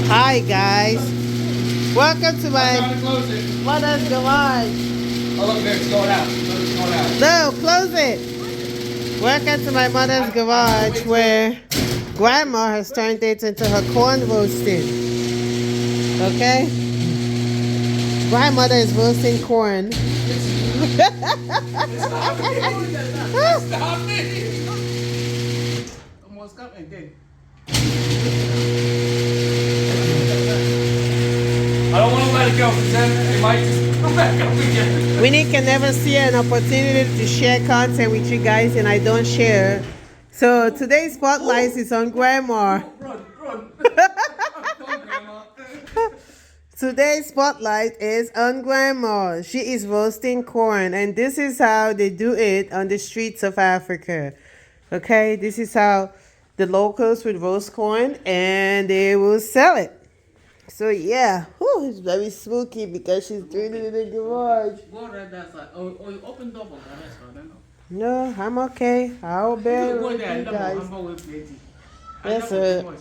Hi guys, welcome to my mother's garage. Oh look, there, it's going out. It's going out. No, close it. Welcome to my mother's garage where grandma has turned it into her corn roasting. Okay? Grandmother is roasting corn. Stop it! Almost got me, did. I don't want to let it go because then it might just come back up again. Winnie can never see an opportunity to share content with you guys, and I don't share. So today's spotlight is on grandma. Run. Come on, Grandma. Today's spotlight is on grandma. She is roasting corn, and this is how they do it on the streets of Africa. Okay, this is how the locals would roast corn and they will sell it. So yeah, whew, it's very spooky because she's doing it in the garage. Go right that side. Oh, you open door for garage, I don't know. No, I'm okay. I'll bear Go with there, you guys. Yes, Yes, sir.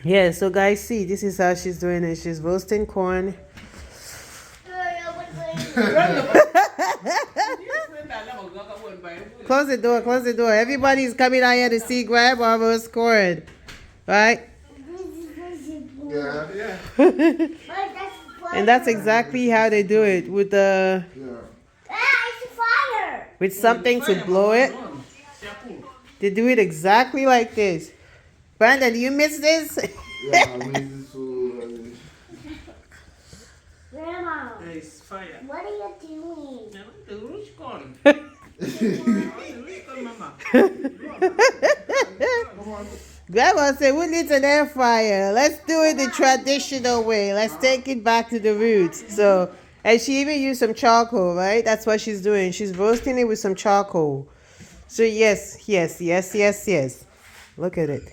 Yeah, so guys, see, this is how she's doing it. She's roasting corn. Close the door, close the door. Everybody's coming out here to see grandma roast corn. Right? Yeah. And that's exactly how they do it with the with something to blow it. They do it exactly like this. Brandon, you miss this? Yeah, I mean, so, Grandma, It's fire. what are you doing? The roots gone. Grandma said, we need an air fryer. Let's do it the traditional way. Let's take it back to the roots. So, and she even used some charcoal, right? That's what she's doing. She's roasting it with some charcoal. So yes. Look at it.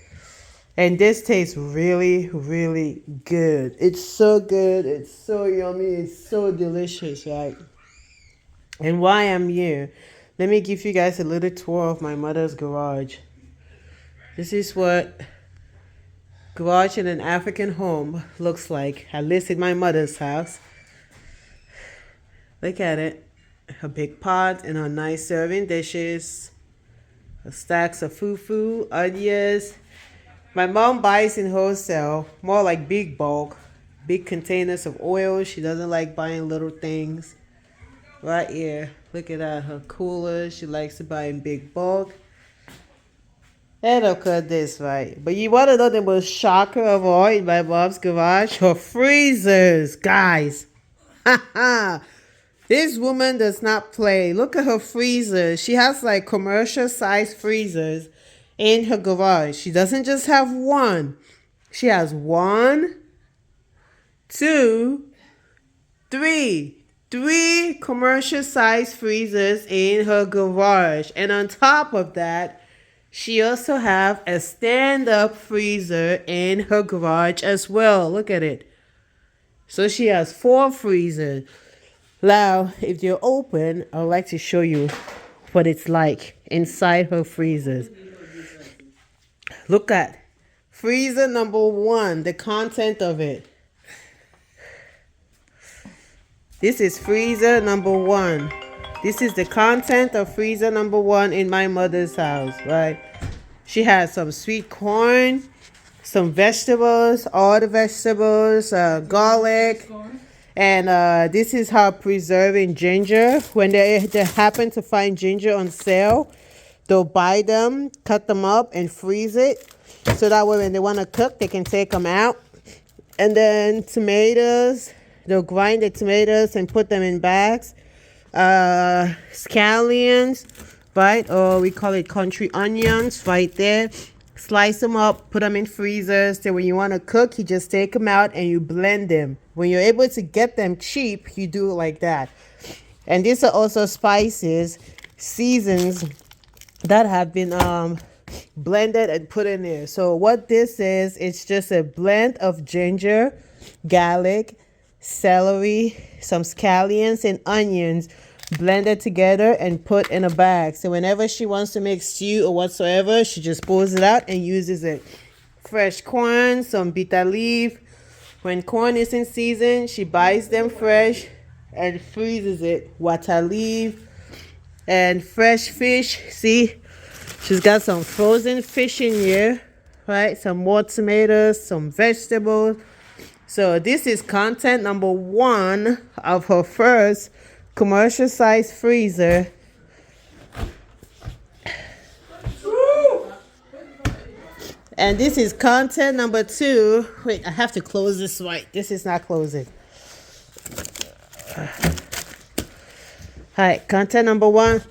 And this tastes really, really good. It's so good. It's so yummy. It's so delicious, right? And while I'm here, let me give you guys a little tour of my mother's garage. This is what garage in an African home looks like, at least in my mother's house. Look at it. Her big pot and her nice serving dishes. Her stacks of fufu, onions. My mom buys in wholesale, more like big bulk, big containers of oil. She doesn't like buying little things. Right here, look at that, her cooler. She likes to buy in big bulk. And look at this, right? But you want to know the most shocker of all in my mom's garage? Her freezers, guys. This woman does not play. Look at her freezers. She has like commercial size freezers in her garage. She doesn't just have one. She has 1, 2, 3. 3 commercial size freezers in her garage. And on top of that, she also have a stand-up freezer in her garage as well. Look at it. So she has 4 freezers. Now, if you're open, I would like to show you what it's like inside her freezers. Look at freezer number 1, the content of it. This is freezer number 1. This is the content of freezer number 1 in my mother's house, right? She has some sweet corn, some vegetables, all the vegetables, garlic, and this is her preserving ginger. When they happen to find ginger on sale, they'll buy them, cut them up, and freeze it. So that way when they want to cook, they can take them out. And then tomatoes, they'll grind the tomatoes and put them in bags. Scallions, right? Or we call it country onions right there. Slice them up, put them in freezers. So when you want to cook, you just take them out and you blend them. When you're able to get them cheap, you do it like that. And these are also spices, seasons that have been blended and put in there. So what this is, it's just a blend of ginger, garlic, celery, some scallions, and onions blended together and put in a bag. So whenever she wants to make stew or whatsoever, she just pulls it out and uses it. fresh corn, some bitter leaf. When corn is in season, she buys them fresh and freezes it. Water leaf and fresh fish. See, she's got some frozen fish in here, right? Some more tomatoes, some vegetables. So this is content number 1 of her first commercial size freezer. And this is content number 2. Wait, I have to close this right. This is not closing. All right, content number 1.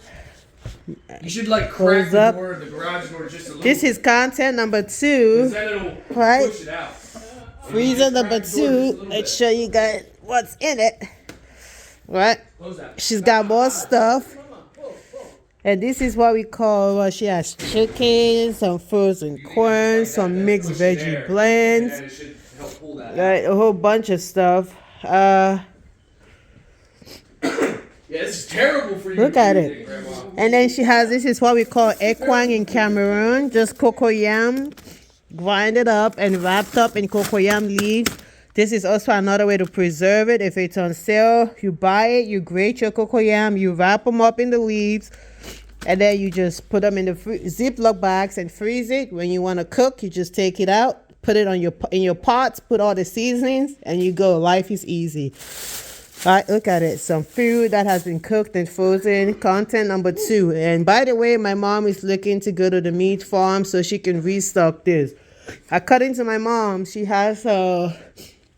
You should like Close crack the up. door of the garage door just a little. This is content number 'Cause 2. then it'll Right. push it out. Freezer number 2. Let's show you guys what's in it. Right? Close that. She's got more stuff. And this is what we call, well, she has chicken, some frozen corn, some mixed veggie blends, And it should help pull that out. right? A whole bunch of stuff. Yeah, this is terrible for you. Look at it. Grandma. And then she has, this is what we call ekwang in Cameroon, just cocoyam, grinded up and wrapped up in cocoyam leaves. This is also another way to preserve it. If it's on sale, you buy it, you grate your cocoyam, you wrap them up in the leaves, and then you just put them in the Ziploc bags and freeze it. When you want to cook, you just take it out, put it on in your pots, put all the seasonings, and you go. Life is easy. All right, look at it. Some food that has been cooked and frozen. Content number 2. And by the way, my mom is looking to go to the meat farm so she can restock this. According to my mom, she has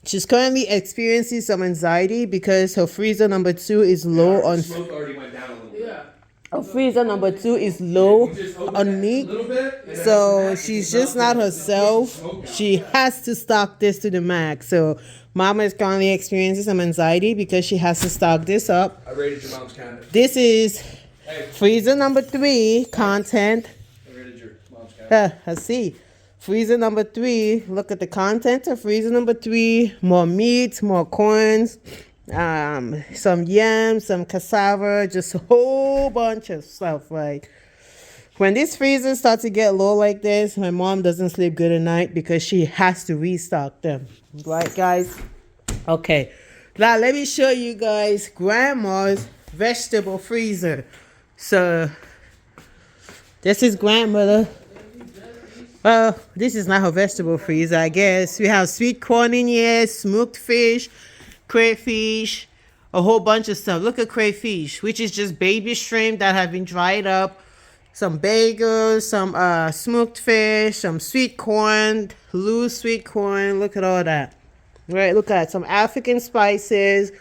she's currently experiencing some anxiety because her freezer number 2 is low on. Smoke already went down a little bit. Yeah. Her freezer number 2 is low on meat. So she's just not herself. She has to stock this to the max. So Mama is currently experiencing some anxiety because she has to stock this up. I rated your mom's cabinet. This is Hey, freezer number 3 content. I rated your mom's cabinet. Let's see. Freezer number 3. Look at the content of freezer number 3. More meat, more corns, some yams, some cassava, just a whole bunch of stuff, right? When these freezers start to get low like this, my mom doesn't sleep good at night because she has to restock them. Right, guys? Okay. Now, let me show you guys Grandma's vegetable freezer. So, this is Grandmother. Well, this is not her vegetable freezer, I guess. We have sweet corn in here, smoked fish, crayfish, a whole bunch of stuff. Look at crayfish, which is just baby shrimp that have been dried up. Some bagels, some smoked fish, some sweet corn, loose sweet corn. Look at all that. Right, look at some African spices.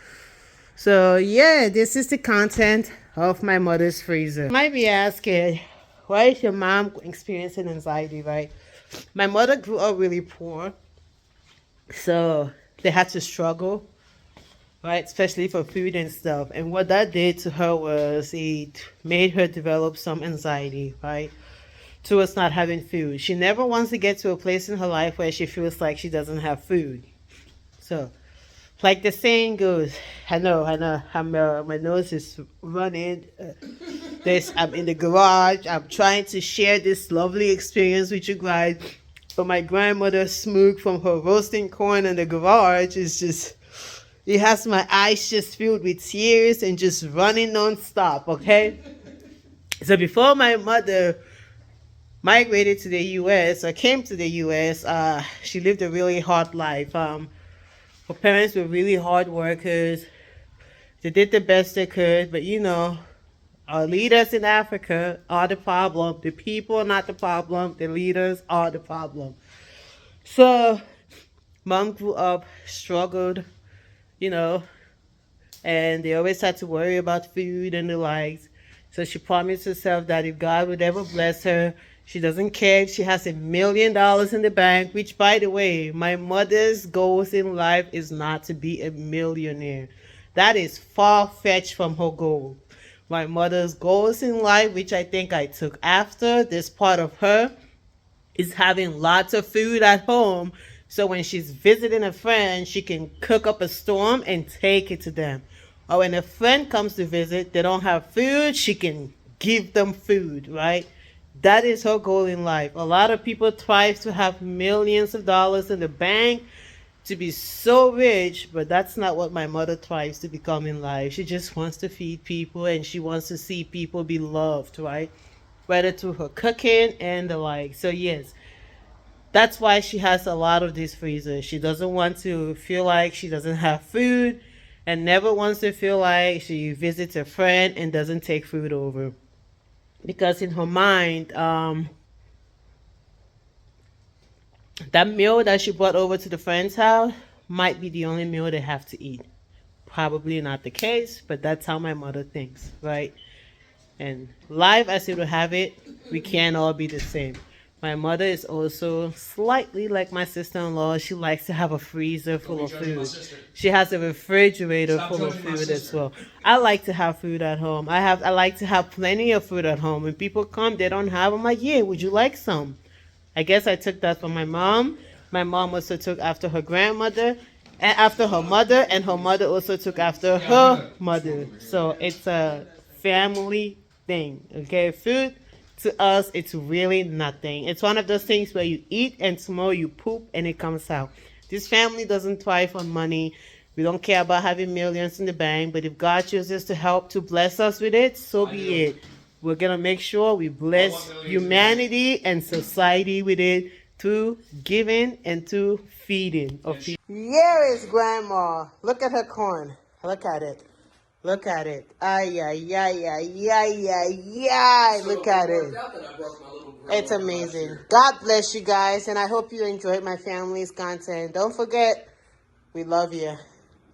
So, yeah, this is the content of my mother's freezer. You might be asking, why is your mom experiencing anxiety, right? My mother grew up really poor. So, they had to struggle, right? Especially for food and stuff. And what that did to her was it made her develop some anxiety, right? Towards not having food. She never wants to get to a place in her life where she feels like she doesn't have food. So, like the saying goes, I know, my nose is running. I'm in the garage. I'm trying to share this lovely experience with you guys. But my grandmother's smoke from her roasting corn in the garage is just, it has my eyes just filled with tears and just running non-stop, okay? So before my mother migrated to the U.S. or came to the U.S., she lived a really hard life. Her parents were really hard workers. They did the best they could, but you know, our leaders in Africa are the problem. The people are not the problem. The leaders are the problem. So, Mom grew up, struggled, you know, and they always had to worry about food and the likes. So she promised herself that if God would ever bless her, she doesn't care if she has $1 million in the bank, which, by the way, my mother's goals in life is not to be a millionaire. That is far-fetched from her goal. My mother's goals in life, which I think I took after, this part of her, is having lots of food at home. So when she's visiting a friend, she can cook up a storm and take it to them. Or when a friend comes to visit, they don't have food, she can give them food, right? That is her goal in life. A lot of people thrive to have millions of dollars in the bank, to be so rich, but that's not what my mother thrives to become in life. She just wants to feed people and she wants to see people be loved, right? Whether through her cooking and the like. So yes, that's why she has a lot of these freezers. She doesn't want to feel like she doesn't have food and never wants to feel like she visits a friend and doesn't take food over. Because in her mind, that meal that she brought over to the friend's house might be the only meal they have to eat. Probably not the case, but that's how my mother thinks, right? And life as it will have it, we can't all be the same. My mother is also slightly like my sister-in-law. She likes to have a freezer full of food. She has a refrigerator full of food as well. I like to have food at home. I like to have plenty of food at home. When people come, they don't have. I'm like, yeah, would you like some? I guess I took that from my mom. My mom also took after her grandmother, and after her mother, and her mother also took after her mother. So it's a family thing, okay? Food to us, it's really nothing. It's one of those things where you eat and tomorrow you poop and it comes out. This family doesn't thrive on money. We don't care about having millions in the bank, but if God chooses to help to bless us with it, so be it. We're going to make sure we bless humanity and society with it through giving and through feeding. Here is Grandma. Look at her corn. Look at it. Look at it. Ay, ay, ay, ay, ay, ay, ay. Look at it. It's amazing. God bless you guys, and I hope you enjoyed my family's content. Don't forget, we love you.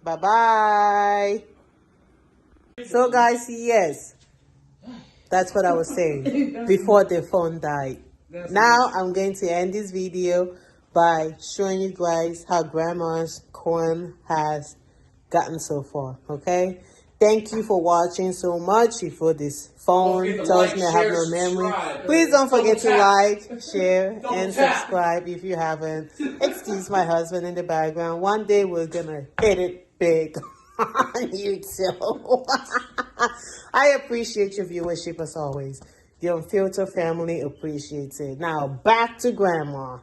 Bye-bye. So, guys, yes. That's what I was saying before the phone died. Now I'm going to end this video by showing you guys how Grandma's corn has gotten so far, okay? Thank you for watching so much. Before this phone tells me I have no memory, please don't forget to like, share, and subscribe if you haven't. Excuse my husband in the background. One day we're gonna hit it big on YouTube. I appreciate your viewership as always. The Unfiltered family appreciates it. Now back to Grandma.